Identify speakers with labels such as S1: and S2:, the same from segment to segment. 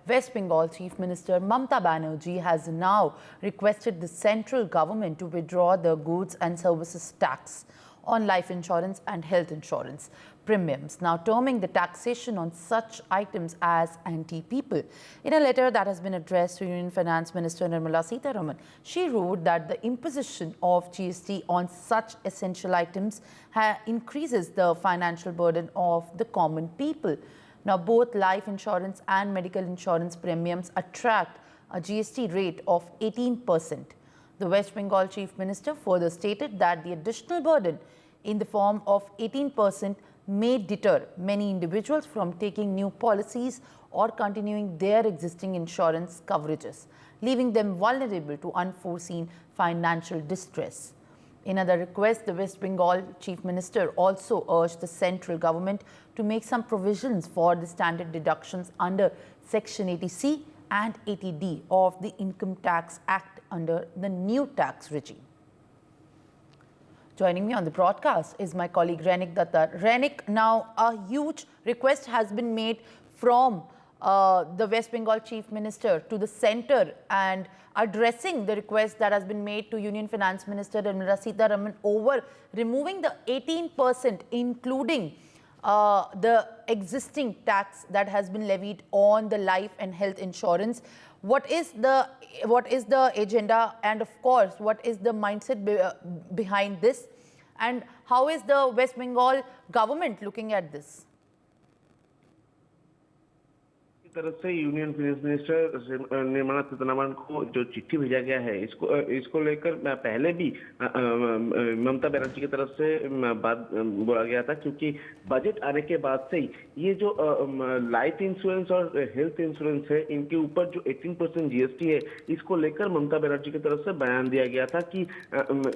S1: West Bengal Chief Minister Mamata Banerjee has now requested the central government to withdraw the goods and services tax on life insurance and health insurance premiums, now terming the taxation on such items as anti-people. In a letter that has been addressed to Union Finance Minister Nirmala Sitharaman, she wrote that the imposition of GST on such essential items increases the financial burden of the common people. Now, both life insurance and medical insurance premiums attract a GST rate of 18%. The West Bengal Chief Minister further stated that the additional burden in the form of 18% may deter many individuals from taking new policies or continuing their existing insurance coverages, leaving them vulnerable to unforeseen financial distress. In other request, the West Bengal Chief Minister also urged the central government to make some provisions for the standard deductions under Section 80C and 80D of the Income Tax Act under the new tax regime. Joining me on the broadcast is my colleague Renik Datta. Renik, now a huge request has been made from the West Bengal Chief Minister to the centre, and addressing the request that has been made to Union Finance Minister Nirmala Sitharaman over removing the 18%, including the existing tax that has been levied on the life and health insurance. What is the agenda, and of course, what is the mindset behind this, and how is the West Bengal government looking at this?
S2: तरफ से union finance minister Nirmala Sitharaman को जो चिट्ठी भेजा गया है, इसको लेकर पहले भी ममता बनर्जी की तरफ से बात बोला गया था, क्योंकि बजट आने के बाद से ही ये जो लाइफ इंश्योरेंस और हेल्थ इंश्योरेंस है, इनके ऊपर जो 18% जीएसटी है, इसको लेकर ममता बनर्जी की तरफ से बयान दिया गया था कि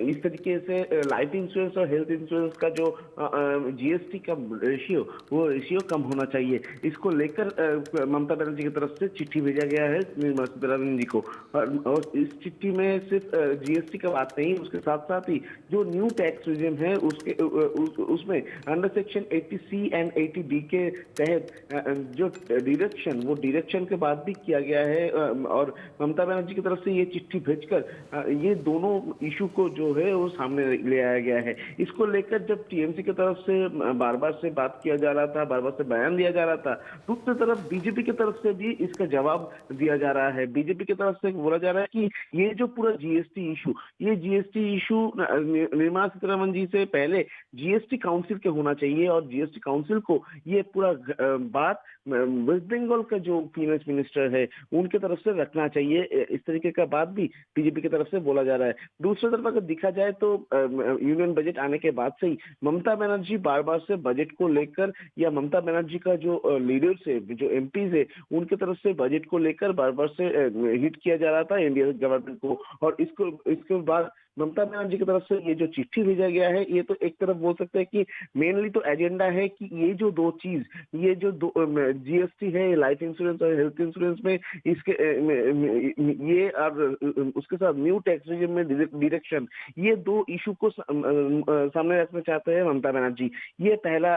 S2: इस तरीके से लाइफ इंश्योरेंस और हेल्थ इंश्योरेंस का जो जीएसटी का रेशियो, वो रेशियो कम होना चाहिए। इसको लेकर ममता बनर्जी की तरफ से चिट्ठी भेजा गया है निर्मला सीतारमण जी को, और इस चिट्ठी में सिर्फ जीएसटी का बात नहीं, उसके साथ साथ ही जो न्यू टैक्स रिजिम है उसमें under section 80C and 80D के तहत जो डिडक्शन, वो डिडक्शन के बाद भी किया गया है। और ममता बनर्जी की तरफ से ये चिट्ठी भेजकर ये दोनों इशू को जो है वो सामने ले आया गया है। इसको लेकर जब टीएमसी की तरफ से बार बार से बात किया जा रहा था, बार बार से बयान दिया जा रहा था, दूसरी तरफ बीजेपी की तरफ से भी इसका जवाब दिया जा रहा है। बीजेपी की तरफ से बोला जा रहा है कि ये जो पूरा जीएसटी इशू निर्मला सीतारमण जी से पहले जीएसटी काउंसिल के होना चाहिए, और जीएसटी काउंसिल को ये पूरा बात वेस्ट बंगाल का जो फाइनेंस मिनिस्टर है उनके तरफ से रखना चाहिए। इस तरीके का बात भी बीजेपी की तरफ से बोला जा रहा है। दूसरी तरफ अगर देखा जाए तो यूनियन बजट आने के बाद से ही ममता बनर्जी बार बार से बजट को लेकर, या ममता बनर्जी का जो लीडर्स है, जो एमपीज है, उनकी तरफ से बजट को लेकर बार बार से हिट किया जा रहा था इंडिया गवर्नमेंट को। और इसके बाद ममता बनर्जी की तरफ से ये जो चिट्ठी भेजा गया है, ये तो एक तरफ बोल सकते हैं कि मेनली तो एजेंडा है कि ये जो दो चीज, ये जो जीएसटी है लाइफ इंश्योरेंस और हेल्थ इंश्योरेंस में, इसके ये और उसके साथ न्यू टैक्स रिजिम में डिडक्शन, ये दो इशू को सामने रखना चाहते हैं ममता बनर्जी। ये पहला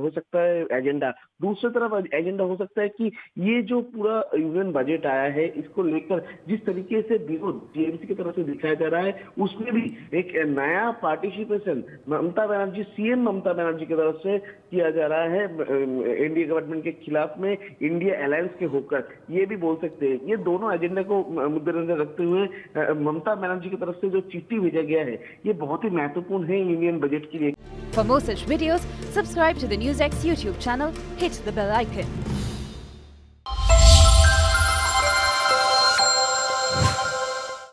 S2: हो सकता है एजेंडा। दूसरी तरफ एजेंडा हो सकता है कि ये जो पूरा यूनियन बजट आया है, इसको लेकर जिस तरीके से विरोध टीएमसी की तरफ से दिखाया जा रहा है, उसमें भी एक नया पार्टिसिपेशन ममता बनर्जी, सीएम ममता बनर्जी की तरफ से किया जा रहा है एनडीए गवर्नमेंट के खिलाफ में, इंडिया अलायंस के होकर, ये भी बोल सकते हैं। ये दोनों एजेंडा को मद्देनजर रखते हुए ममता बनर्जी की तरफ से जो चिट्ठी भेजा गया है, ये बहुत ही महत्वपूर्ण है यूनियन बजट के लिए।
S3: For more such videos, subscribe to the NewsX YouTube channel, hit the bell icon.